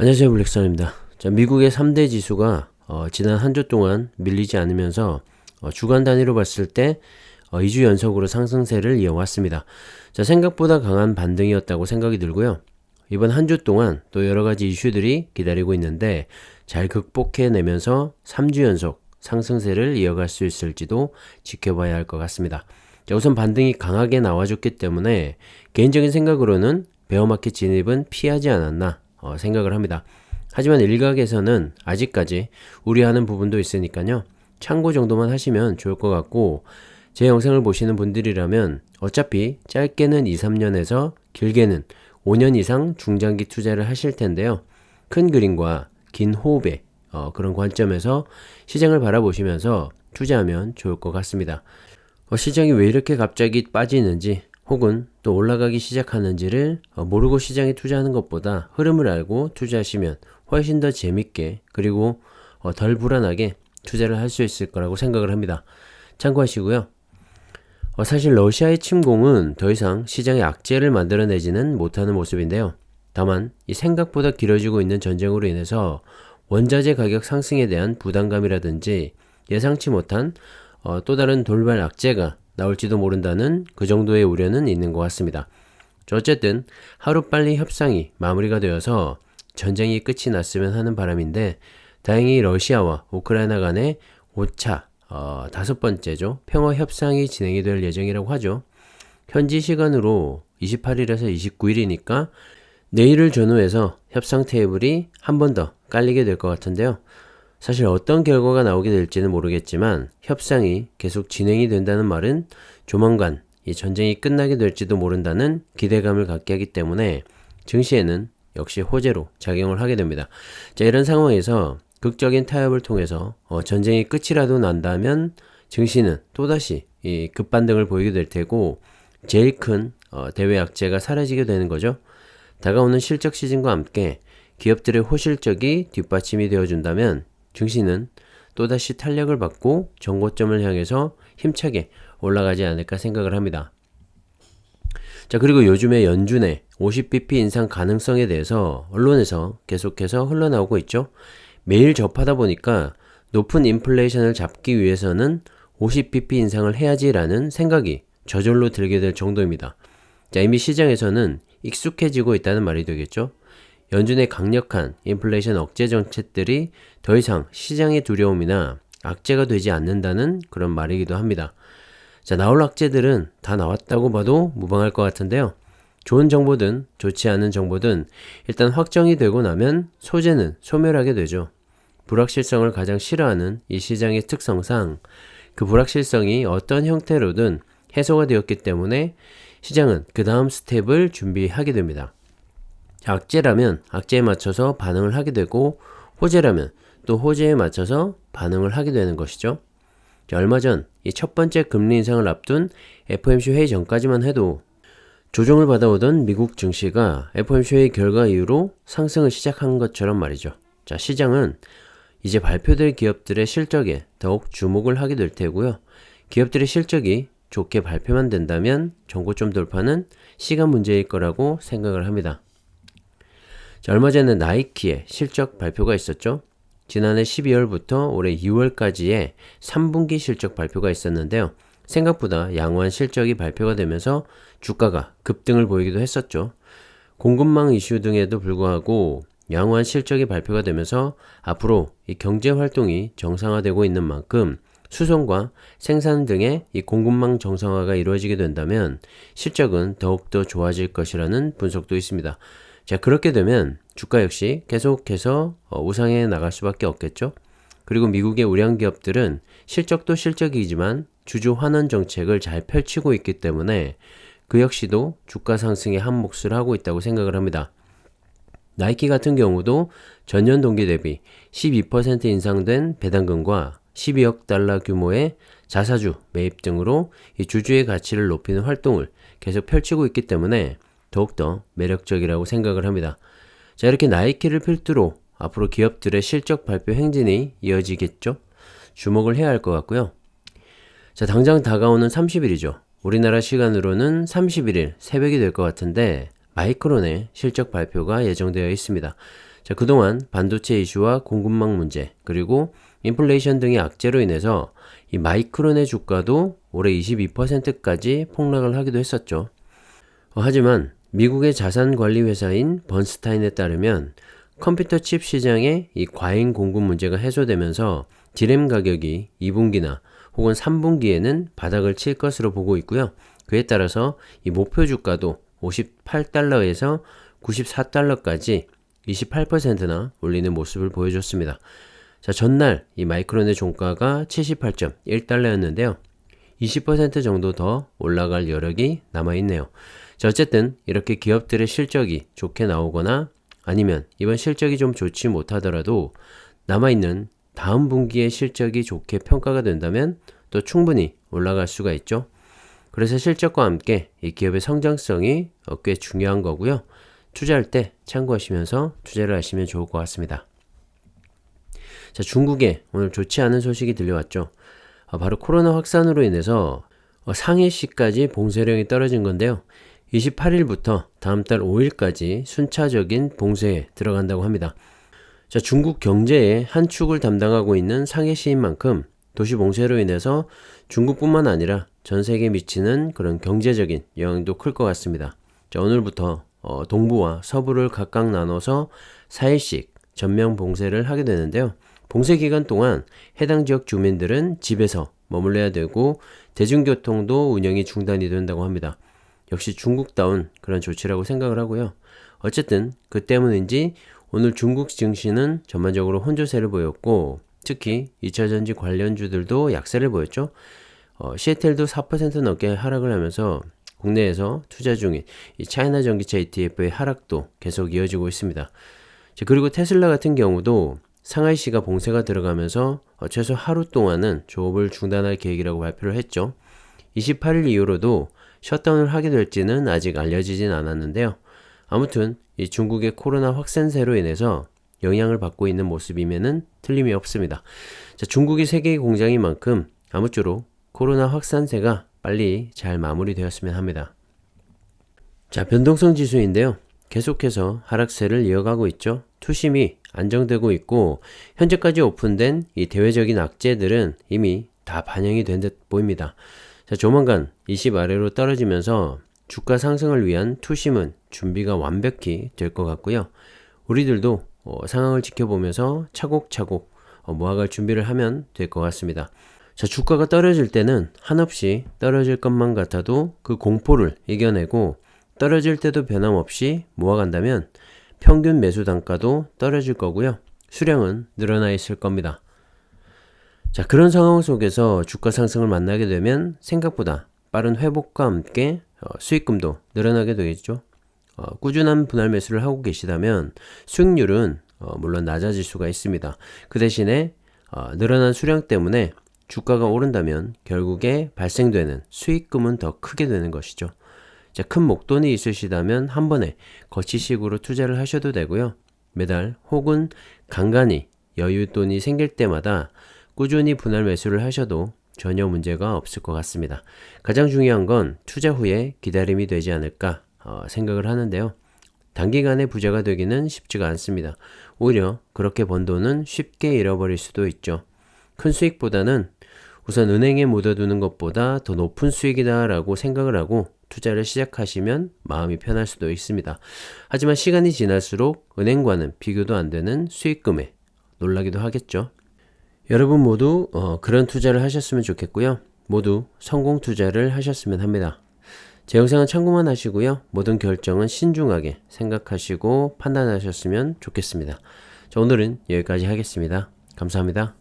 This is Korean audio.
안녕하세요, 블랙선입니다. 자, 미국의 3대 지수가 지난 한 주 동안 밀리지 않으면서 주간 단위로 봤을 때 2주 연속으로 상승세를 이어왔습니다. 자, 생각보다 강한 반등이었다고 생각이 들고요. 이번 한 주 동안 또 여러가지 이슈들이 기다리고 있는데 잘 극복해내면서 3주 연속 상승세를 이어갈 수 있을지도 지켜봐야 할 것 같습니다. 자, 우선 반등이 강하게 나와줬기 때문에 개인적인 생각으로는 베어마켓 진입은 피하지 않았나 생각을 합니다. 하지만 일각에서는 아직까지 우려하는 부분도 있으니까요. 참고 정도만 하시면 좋을 것 같고, 제 영상을 보시는 분들이라면 어차피 짧게는 2, 3년에서 길게는 5년 이상 중장기 투자를 하실 텐데요. 큰 그림과 긴 호흡의 그런 관점에서 시장을 바라보시면서 투자하면 좋을 것 같습니다. 시장이 왜 이렇게 갑자기 빠지는지 혹은 또 올라가기 시작하는지를 모르고 시장에 투자하는 것보다 흐름을 알고 투자하시면 훨씬 더 재밌게 그리고 덜 불안하게 투자를 할 수 있을 거라고 생각을 합니다. 참고하시고요. 사실 러시아의 침공은 더 이상 시장에 악재를 만들어내지는 못하는 모습인데요. 다만 이 생각보다 길어지고 있는 전쟁으로 인해서 원자재 가격 상승에 대한 부담감이라든지 예상치 못한 또 다른 돌발 악재가 나올지도 모른다는 그 정도의 우려는 있는 것 같습니다. 어쨌든 하루빨리 협상이 마무리가 되어서 전쟁이 끝이 났으면 하는 바람인데, 다행히 러시아와 우크라이나 간의 5차 5번째죠. 평화 협상이 진행이 될 예정이라고 하죠. 현지 시간으로 28일에서 29일이니까 내일을 전후해서 협상 테이블이 한 번 더 깔리게 될 것 같은데요. 사실 어떤 결과가 나오게 될지는 모르겠지만 협상이 계속 진행이 된다는 말은 조만간 이 전쟁이 끝나게 될지도 모른다는 기대감을 갖게 하기 때문에 증시에는 역시 호재로 작용을 하게 됩니다. 자, 이런 상황에서 극적인 타협을 통해서 전쟁이 끝이라도 난다면 증시는 또다시 이 급반등을 보이게 될 테고, 제일 큰 대외 악재가 사라지게 되는 거죠. 다가오는 실적 시즌과 함께 기업들의 호실적이 뒷받침이 되어준다면 증시는 또다시 탄력을 받고 정고점을 향해서 힘차게 올라가지 않을까 생각을 합니다. 자, 그리고 요즘에 연준의 50bp 인상 가능성에 대해서 언론에서 계속해서 흘러나오고 있죠. 매일 접하다 보니까 높은 인플레이션을 잡기 위해서는 50bp 인상을 해야지라는 생각이 저절로 들게 될 정도입니다. 자, 이미 시장에서는 익숙해지고 있다는 말이 되겠죠. 연준의 강력한 인플레이션 억제 정책들이 더 이상 시장의 두려움이나 악재가 되지 않는다는 그런 말이기도 합니다. 자, 나올 악재들은 다 나왔다고 봐도 무방할 것 같은데요. 좋은 정보든 좋지 않은 정보든 일단 확정이 되고 나면 소재는 소멸하게 되죠. 불확실성을 가장 싫어하는 이 시장의 특성상 그 불확실성이 어떤 형태로든 해소가 되었기 때문에 시장은 그 다음 스텝을 준비하게 됩니다. 악재라면 악재에 맞춰서 반응을 하게 되고, 호재라면 또 호재에 맞춰서 반응을 하게 되는 것이죠. 자, 얼마 전 이 첫 번째 금리 인상을 앞둔 FOMC 회의 전까지만 해도 조정을 받아오던 미국 증시가 FOMC 회의 결과 이후로 상승을 시작한 것처럼 말이죠. 자, 시장은 이제 발표될 기업들의 실적에 더욱 주목을 하게 될 테고요. 기업들의 실적이 좋게 발표만 된다면 정고점 돌파는 시간 문제일 거라고 생각을 합니다. 자, 얼마 전에 나이키의 실적 발표가 있었죠. 지난해 12월부터 올해 2월까지의 3분기 실적 발표가 있었는데요. 생각보다 양호한 실적이 발표가 되면서 주가가 급등을 보이기도 했었죠. 공급망 이슈 등에도 불구하고 양호한 실적이 발표가 되면서 앞으로 이 경제 활동이 정상화되고 있는 만큼 수송과 생산 등의 이 공급망 정상화가 이루어지게 된다면 실적은 더욱더 좋아질 것이라는 분석도 있습니다. 자, 그렇게 되면 주가 역시 계속해서 우상해 나갈 수밖에 없겠죠. 그리고 미국의 우량 기업들은 실적도 실적이지만 주주 환원 정책을 잘 펼치고 있기 때문에 그 역시도 주가 상승에 한 몫을 하고 있다고 생각을 합니다. 나이키 같은 경우도 전년 동기 대비 12% 인상된 배당금과 12억 달러 규모의 자사주 매입 등으로 이 주주의 가치를 높이는 활동을 계속 펼치고 있기 때문에 더욱더 매력적이라고 생각을 합니다. 자, 이렇게 나이키를 필두로 앞으로 기업들의 실적 발표 행진이 이어지겠죠? 주목을 해야 할 것 같고요. 자, 당장 다가오는 30일이죠. 우리나라 시간으로는 31일 새벽이 될 것 같은데 마이크론의 실적 발표가 예정되어 있습니다. 자, 그동안 반도체 이슈와 공급망 문제, 그리고 인플레이션 등의 악재로 인해서 이 마이크론의 주가도 올해 22%까지 폭락을 하기도 했었죠. 하지만 미국의 자산 관리 회사인 번스타인에 따르면 컴퓨터 칩 시장의 이 과잉 공급 문제가 해소되면서 디램 가격이 2분기나 혹은 3분기에는 바닥을 칠 것으로 보고 있고요. 그에 따라서 이 목표 주가도 58달러에서 94달러까지 28%나 올리는 모습을 보여줬습니다. 자, 전날 이 마이크론의 종가가 78.1달러였는데요. 20% 정도 더 올라갈 여력이 남아있네요. 자, 어쨌든 이렇게 기업들의 실적이 좋게 나오거나 아니면 이번 실적이 좀 좋지 못하더라도 남아있는 다음 분기의 실적이 좋게 평가가 된다면 또 충분히 올라갈 수가 있죠. 그래서 실적과 함께 이 기업의 성장성이 꽤 중요한 거고요. 투자할 때 참고하시면서 투자를 하시면 좋을 것 같습니다. 자, 중국에 오늘 좋지 않은 소식이 들려왔죠. 바로 코로나 확산으로 인해서 상해시까지 봉쇄령이 떨어진 건데요. 28일부터 다음 달 5일까지 순차적인 봉쇄에 들어간다고 합니다. 자, 중국 경제의 한 축을 담당하고 있는 상해시인 만큼 도시 봉쇄로 인해서 중국뿐만 아니라 전 세계에 미치는 그런 경제적인 영향도 클 것 같습니다. 자, 오늘부터 동부와 서부를 각각 나눠서 4일씩 전면 봉쇄를 하게 되는데요. 봉쇄 기간 동안 해당 지역 주민들은 집에서 머물러야 되고 대중교통도 운영이 중단이 된다고 합니다. 역시 중국다운 그런 조치라고 생각을 하고요. 어쨌든 그 때문인지 오늘 중국 증시는 전반적으로 혼조세를 보였고 특히 2차전지 관련주들도 약세를 보였죠. 시애틀도 4% 넘게 하락을 하면서 국내에서 투자 중인 이 차이나 전기차 ETF의 하락도 계속 이어지고 있습니다. 그리고 테슬라 같은 경우도 상하이시가 봉쇄가 들어가면서 최소 하루 동안은 조업을 중단할 계획이라고 발표를 했죠. 28일 이후로도 셧다운을 하게 될지는 아직 알려지진 않았는데요. 아무튼 이 중국의 코로나 확산세로 인해서 영향을 받고 있는 모습임에는 틀림이 없습니다. 자, 중국이 세계의 공장인 만큼 아무쪼록 코로나 확산세가 빨리 잘 마무리되었으면 합니다. 자, 변동성 지수인데요. 계속해서 하락세를 이어가고 있죠. 투심이 안정되고 있고 현재까지 오픈된 이 대외적인 악재들은 이미 다 반영이 된 듯 보입니다. 자, 조만간 20 아래로 떨어지면서 주가 상승을 위한 투심은 준비가 완벽히 될 것 같고요. 우리들도 상황을 지켜보면서 차곡차곡 모아갈 준비를 하면 될 것 같습니다. 자, 주가가 떨어질 때는 한없이 떨어질 것만 같아도 그 공포를 이겨내고 떨어질 때도 변함없이 모아간다면 평균 매수 단가도 떨어질 거고요. 수량은 늘어나 있을 겁니다. 자, 그런 상황 속에서 주가 상승을 만나게 되면 생각보다 빠른 회복과 함께 수익금도 늘어나게 되겠죠. 꾸준한 분할 매수를 하고 계시다면 수익률은 물론 낮아질 수가 있습니다. 그 대신에 늘어난 수량 때문에 주가가 오른다면 결국에 발생되는 수익금은 더 크게 되는 것이죠. 자, 큰 목돈이 있으시다면 한 번에 거치식으로 투자를 하셔도 되고요. 매달 혹은 간간히 여윳돈이 생길 때마다 꾸준히 분할 매수를 하셔도 전혀 문제가 없을 것 같습니다. 가장 중요한 건 투자 후에 기다림이 되지 않을까 생각을 하는데요. 단기간에 부자가 되기는 쉽지가 않습니다. 오히려 그렇게 번 돈은 쉽게 잃어버릴 수도 있죠. 큰 수익보다는 우선 은행에 묻어두는 것보다 더 높은 수익이다 라고 생각을 하고 투자를 시작하시면 마음이 편할 수도 있습니다. 하지만 시간이 지날수록 은행과는 비교도 안 되는 수익금에 놀라기도 하겠죠. 여러분 모두 그런 투자를 하셨으면 좋겠고요. 모두 성공 투자를 하셨으면 합니다. 제 영상은 참고만 하시고요. 모든 결정은 신중하게 생각하시고 판단하셨으면 좋겠습니다. 자, 오늘은 여기까지 하겠습니다. 감사합니다.